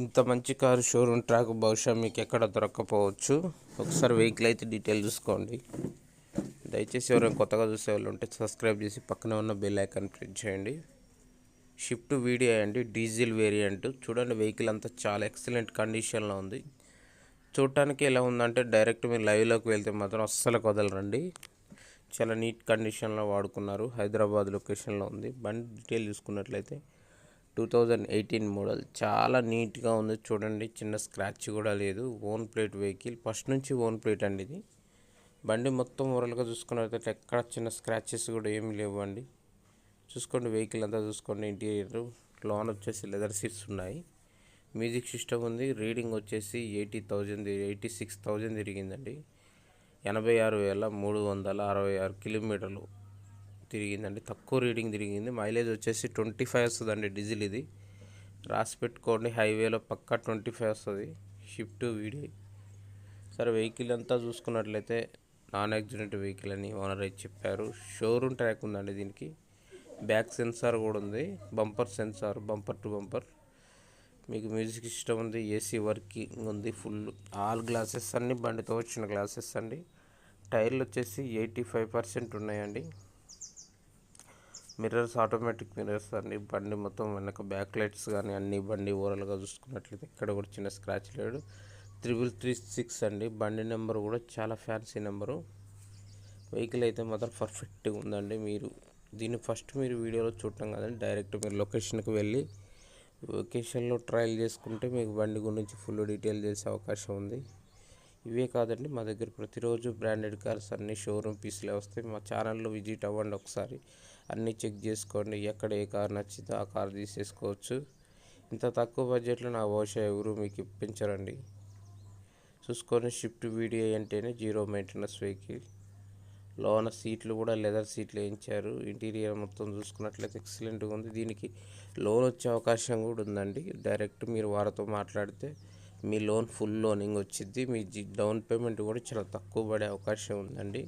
ఇంత మంచి car showroom track బహుశా మీకు ఎక్కడ దొరక్కపోవచ్చు. ఒకసారి వెహికల్ అయితే డీటెయిల్ చూసుకోండి. దయచేసి ఎవరైనా కొత్తగా చూసే వాళ్ళు ఉంటే సబ్స్క్రైబ్ చేసి పక్కనే ఉన్న బెల్ ఐకాన్ ప్రెస్ చేయండి. షిఫ్ట్ వీడియో అండి, డీజిల్ వేరియంట్. చూడండి, వెహికల్ అంతా చాలా ఎక్సలెంట్ కండిషన్లో ఉంది. చూడటానికి ఎలా ఉందంటే డైరెక్ట్ మీరు లైవ్లోకి వెళ్తే మాత్రం అస్సలు వదలరండి. చాలా నీట్ కండిషన్లో వాడుకున్నారు. హైదరాబాద్ లొకేషన్లో ఉంది. బండి డీటెయిల్ చూసుకున్నట్లయితే 2018 మోడల్, చాలా నీట్గా ఉంది. చూడండి, చిన్న స్క్రాచ్ కూడా లేదు. ఓన్ ప్లేట్ వెహికల్, ఫస్ట్ నుంచి ఓన్ ప్లేట్ అండి ఇది. బండి మొత్తం ఓవరాల్గా చూసుకున్నట్లయితే ఎక్కడ చిన్న స్క్రాచెస్ కూడా ఏమి లేవు అండి. చూసుకోండి, వెహికల్ అంతా చూసుకోండి. ఇంటీరియర్ లోన్ వచ్చేసి లెదర్ సీట్స్ ఉన్నాయి. మ్యూజిక్ సిస్టమ్ ఉంది. రీడింగ్ వచ్చేసి 86,000 తిరిగిందండి. 86,366 కిలోమీటర్లు తిరిగిందండి. తక్కువ రీడింగ్ తిరిగింది. మైలేజ్ వచ్చేసి 25 వస్తుందండి. డీజిల్ ఇది రాసి పెట్టుకోండి. హైవేలో పక్కా 25 వస్తుంది. Shift video. సరే, వెహికల్ అంతా చూసుకున్నట్లయితే నాన్ యాక్సిడెంట్ వెహికల్ అని ఓనర్ అయితే చెప్పారు. షోరూమ్ ట్రాక్ ఉందండి. దీనికి బ్యాక్ సెన్సార్ కూడా ఉంది. Bumper sensor, bumper to bumper. మీకు మ్యూజిక్ సిస్టమ్ ఉంది. ఏసీ వర్కింగ్ ఉంది. ఫుల్ ఆల్ గ్లాసెస్ అన్ని బండితో వచ్చిన గ్లాసెస్ అండి. టైర్లు వచ్చేసి 85% ఉన్నాయండి. మిర్రర్స్ ఆటోమేటిక్ మిర్రర్స్ అండి. బండి మొత్తం వెనక బ్యాక్ లైట్స్ కానీ అన్ని బండి ఓవరాల్గా చూసుకున్నట్లయితే ఇక్కడ కూడా చిన్న స్క్రాచ్ లేడు. 3336 అండి. బండి నెంబర్ కూడా చాలా ఫ్యాన్సీ నెంబరు. వెహికల్ అయితే మాత్రం పర్ఫెక్ట్గా ఉందండి. మీరు దీన్ని ఫస్ట్ మీరు వీడియోలో చూడటం కాదండి, డైరెక్ట్ మీరు లొకేషన్కి వెళ్ళి లొకేషన్లో ట్రయల్ చేసుకుంటే మీకు బండి గురించి ఫుల్ డీటెయిల్ చేసే అవకాశం ఉంది. ఇవే కాదండి, మా దగ్గర ప్రతిరోజు బ్రాండెడ్ కార్స్ అన్ని షోరూమ్ పీస్లే వస్తాయి. మా ఛానల్లో విజిట్ అవ్వండి ఒకసారి. అన్నీ చెక్ చేసుకోండి. ఎక్కడ ఏ కార్ నచ్చితే ఆ కార్ తీసేసుకోవచ్చు. ఇంత తక్కువ బడ్జెట్లో నా బహుశా ఎవరు మీకు ఇప్పించరండి. చూసుకొని, షిఫ్ట్ వీడియో అంటేనే జీరో మెయింటెనెన్స్ వెహికల్. లోన సీట్లు కూడా లెదర్ సీట్లు వేయించారు. ఇంటీరియర్ మొత్తం చూసుకున్నట్లయితే ఎక్సలెంట్గా ఉంది. దీనికి లోన్ వచ్చే అవకాశం కూడా ఉందండి. డైరెక్ట్ మీరు వారితో మాట్లాడితే మీ లోన్ ఫుల్ లోనింగ్ వచ్చింది. మీ డౌన్ పేమెంట్ కూడా చాలా తక్కువ పడే అవకాశం ఉందండి.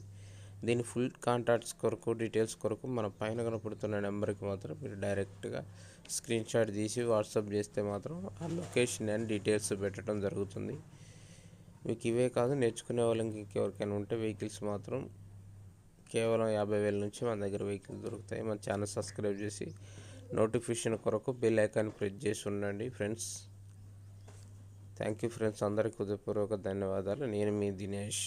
దీని ఫుల్ కాంటాక్ట్స్ కొరకు, డీటెయిల్స్ కొరకు మన పైన కనపడుతున్న నెంబర్కి మాత్రం మీరు డైరెక్ట్గా స్క్రీన్ షాట్ తీసి వాట్సాప్ చేస్తే మాత్రం ఆ లొకేషన్ అండ్ డీటెయిల్స్ పెట్టడం జరుగుతుంది. మీకు ఇవే కాదు, నేర్చుకునే వాళ్ళకి ఇంకెవరికైనా ఉంటే వెహికల్స్ మాత్రం కేవలం 50,000 నుంచి మన దగ్గర వెహికల్ దొరుకుతాయి. మన ఛానల్ సబ్స్క్రైబ్ చేసి నోటిఫికేషన్ కొరకు బెల్ ఐకాన్ ప్రెస్ చేసి ఉండండి ఫ్రెండ్స్. Thank you friends. అందరికీ హృదయపూర్వక ధన్యవాదాలు. నేను మీ దినేష్.